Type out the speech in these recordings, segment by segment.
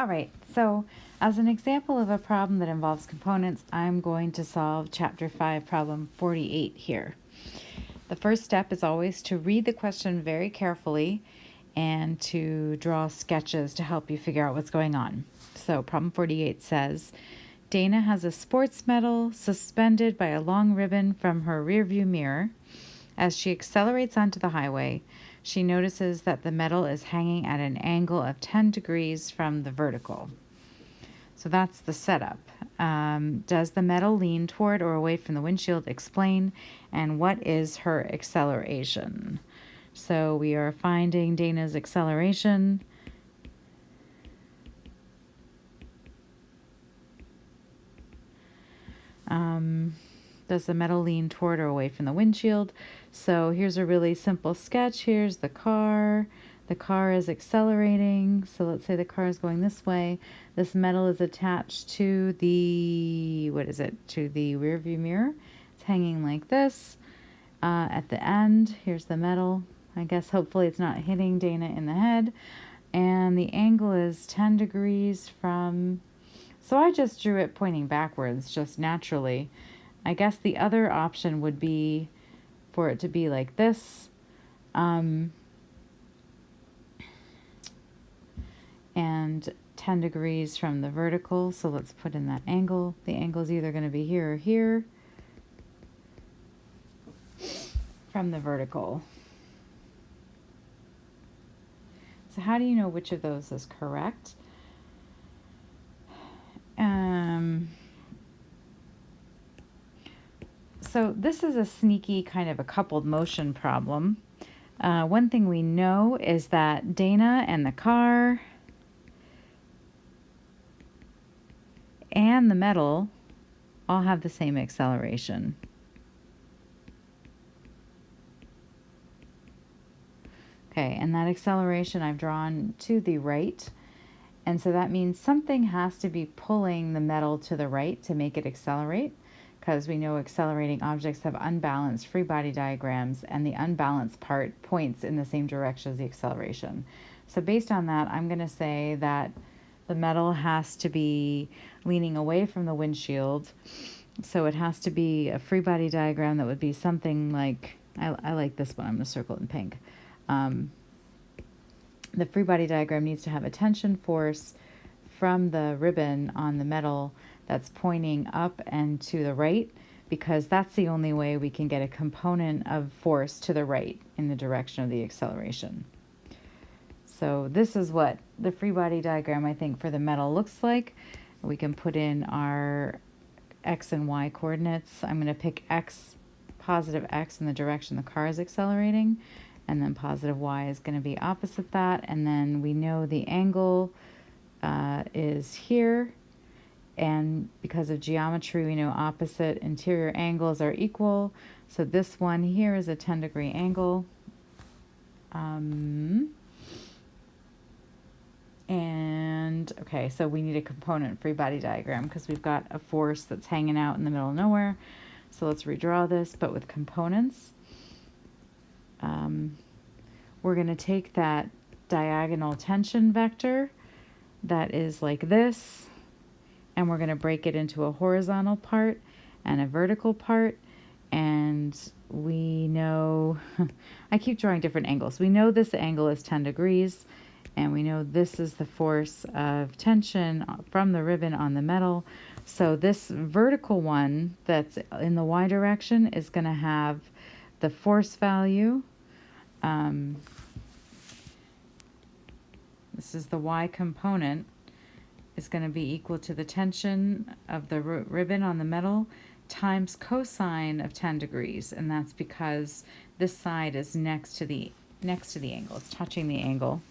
All right, so as an example of a problem that involves components, I'm going to solve Chapter 5, Problem 48 here. The first step is always to read the question very carefully and to draw sketches to help you figure out what's going on. So problem 48 says, Dana has a sports medal suspended by a long ribbon from her rearview mirror. As she accelerates onto the highway, she notices that the medal is hanging at an angle of 10 degrees from the vertical. So that's the setup. Does the medal lean toward or away from the windshield? Explain. And what is her acceleration? So we are finding Dana's acceleration. Does the medal lean toward or away from the windshield? So here's a really simple sketch. Here's the car. The car is accelerating. So let's say the car is going this way. This medal is attached to the, to the rear view mirror. It's hanging like this. At the end, here's the medal. I guess hopefully it's not hitting Dana in the head. And the angle is 10 degrees from, so I just drew it pointing backwards, just naturally. I guess the other option would be for it to be like this. And 10 degrees from the vertical. So let's put in that angle. The angle is either going to be here or here from the vertical. So how do you know which of those is correct? So this is a sneaky kind of a coupled motion problem. One thing we know is that Dana and the car and the medal all have the same acceleration. Okay, and that acceleration I've drawn to the right. And so that means something has to be pulling the medal to the right to make it accelerate, because we know accelerating objects have unbalanced free body diagrams, and the unbalanced part points in the same direction as the acceleration. So based on that, I'm going to say that the medal has to be leaning away from the windshield. So it has to be a free body diagram that would be something like, I like this one, I'm going to circle it in pink. The free body diagram needs to have a tension force from the ribbon on the medal that's pointing up and to the right, because that's the only way we can get a component of force to the right in the direction of the acceleration. So this is what the free body diagram, I think, for the medal looks like. We can put in our x and y coordinates. I'm going to pick x, positive x in the direction the car is accelerating, and then positive y is going to be opposite that. And then we know the angle is here, and because of geometry we know opposite interior angles are equal. So this one here is a 10-degree angle. And okay, so we need a component free body diagram because we've got a force that's hanging out in the middle of nowhere. So let's redraw this, but with components. We're going to take that diagonal tension vector that is like this, and we're going to break it into a horizontal part and a vertical part. And we know, I keep drawing different angles. We know this angle is 10 degrees, and we know this is the force of tension from the ribbon on the metal. So this vertical one that's in the y direction is going to have the force value. This is the y component, is going to be equal to the tension of the ribbon on the metal times cosine of 10 degrees, and that's because this side is next to the angle. It's touching the angle.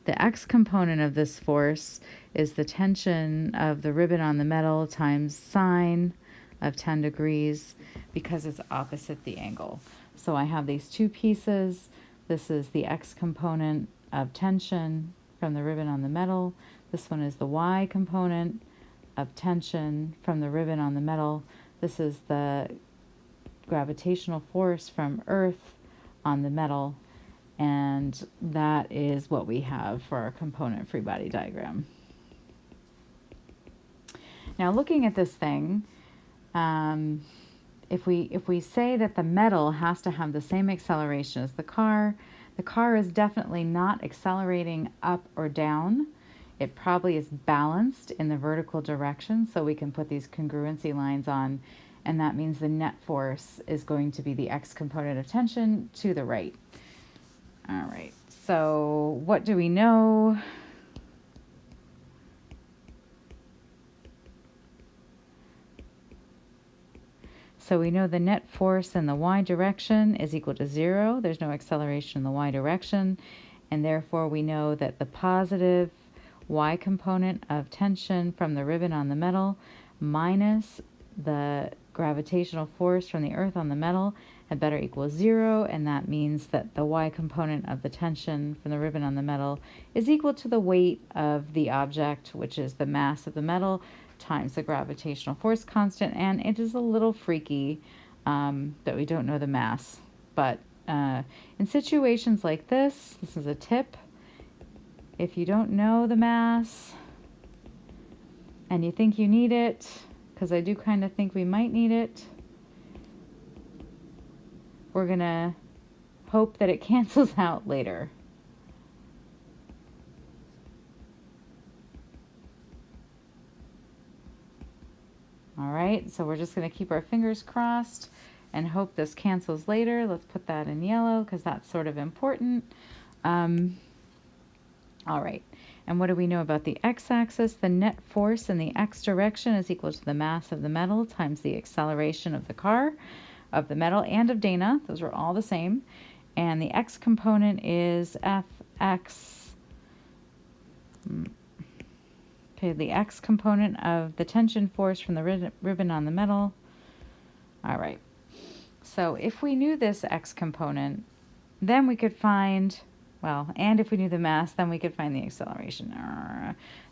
The x component of this force is the tension of the ribbon on the metal times sine of 10 degrees because it's opposite the angle. So I have these two pieces. This is the x component of tension from the ribbon on the metal. This one is the y component of tension from the ribbon on the metal. This is the gravitational force from Earth on the metal. And that is what we have for our component free body diagram. Now looking at this thing, if we say that the metal has to have the same acceleration as the car is definitely not accelerating up or down. It probably is balanced in the vertical direction, so we can put these congruency lines on, and that means the net force is going to be the x component of tension to the right. All right, so what do we know? So we know the net force in the y direction is equal to 0. There's no acceleration in the y direction, and therefore we know that the positive y component of tension from the ribbon on the metal minus the gravitational force from the earth on the metal had better equal 0, and that means that the y component of the tension from the ribbon on the metal is equal to the weight of the object, which is the mass of the metal, times the gravitational force constant. And it is a little freaky that we don't know the mass, but in situations like this is a tip. If you don't know the mass and you think you need it, because I do kind of think we might need it, we're going to hope that it cancels out later. All right, so we're just going to keep our fingers crossed and hope this cancels later. Let's put that in yellow because that's sort of important. All right, and what do we know about the x-axis? The net force in the x direction is equal to the mass of the metal times the acceleration of the car, of the metal, and of Dana. Those are all the same. And the x component is fx. Okay, the x component of the tension force from the ribbon on the metal. All right. So if we knew this x component, then we could find, well, and if we knew the mass, then we could find the acceleration.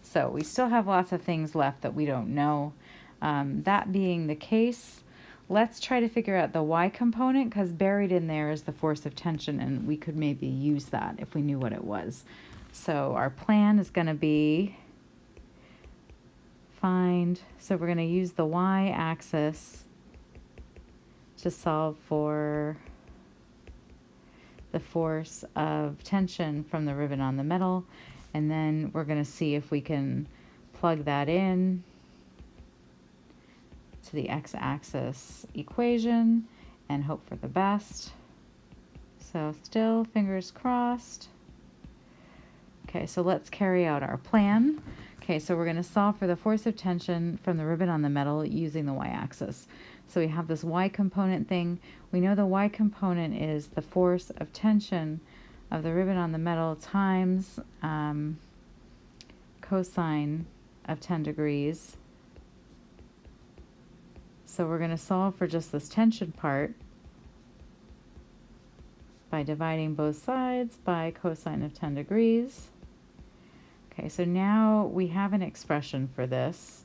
So we still have lots of things left that we don't know. That being the case, let's try to figure out the y component, because buried in there is the force of tension, and we could maybe use that if we knew what it was. So our plan is going to be so we're going to use the y-axis to solve for the force of tension from the ribbon on the metal, and then we're going to see if we can plug that in to the x-axis equation and hope for the best. So still fingers crossed. Okay, so let's carry out our plan. Okay, so we're going to solve for the force of tension from the ribbon on the metal using the y-axis. So we have this y component thing. We know the y component is the force of tension of the ribbon on the metal times cosine of 10 degrees. So we're going to solve for just this tension part by dividing both sides by cosine of 10 degrees. Okay, so now we have an expression for this,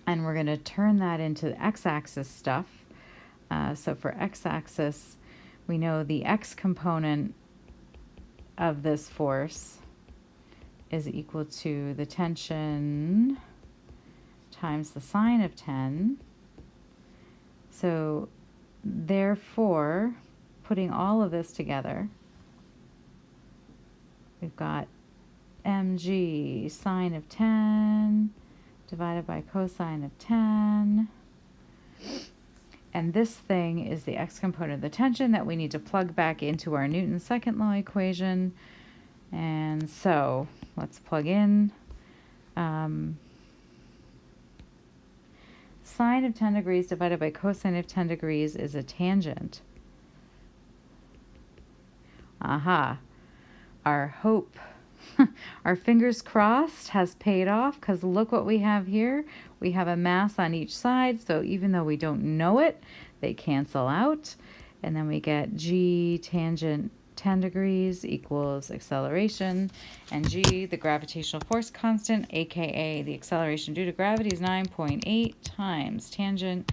and we're going to turn that into the x-axis stuff. So for x-axis, we know the x component of this force is equal to the tension times the sine of 10. So therefore, putting all of this together, we've got mg sine of 10 divided by cosine of 10. And this thing is the x component of the tension that we need to plug back into our Newton's second law equation. And so let's plug in. Sine of 10 degrees divided by cosine of 10 degrees is a tangent. Aha. Our hope, our fingers crossed, has paid off, because look what we have here. We have a mass on each side, so even though we don't know it, they cancel out. And then we get g tangent 10 degrees equals acceleration, and g, the gravitational force constant, aka the acceleration due to gravity, is 9.8 times tangent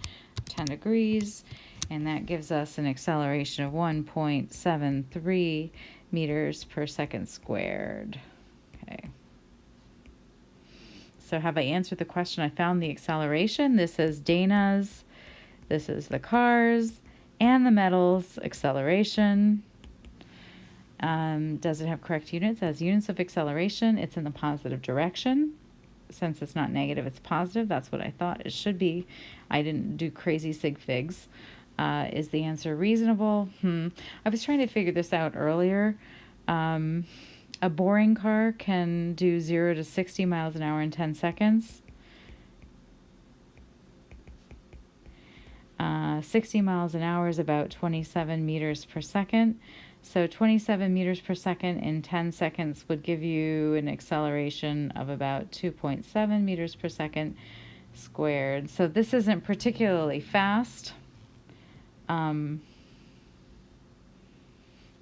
10 degrees, and that gives us an acceleration of 1.73 meters per second squared. Okay. So have I answered the question? I found the acceleration. This is Dana's. This is the cars and the metals acceleration. Does it have correct units? As units of acceleration, it's in the positive direction. Since it's not negative, it's positive. That's what I thought it should be. I didn't do crazy sig figs. Is the answer reasonable? I was trying to figure this out earlier. A boring car can do 0 to 60 miles an hour in 10 seconds. 60 miles an hour is about 27 meters per second. So 27 meters per second in 10 seconds would give you an acceleration of about 2.7 meters per second squared. So this isn't particularly fast.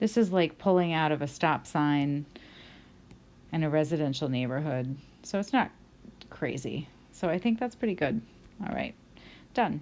This is like pulling out of a stop sign in a residential neighborhood. So it's not crazy. So I think that's pretty good. All right, done.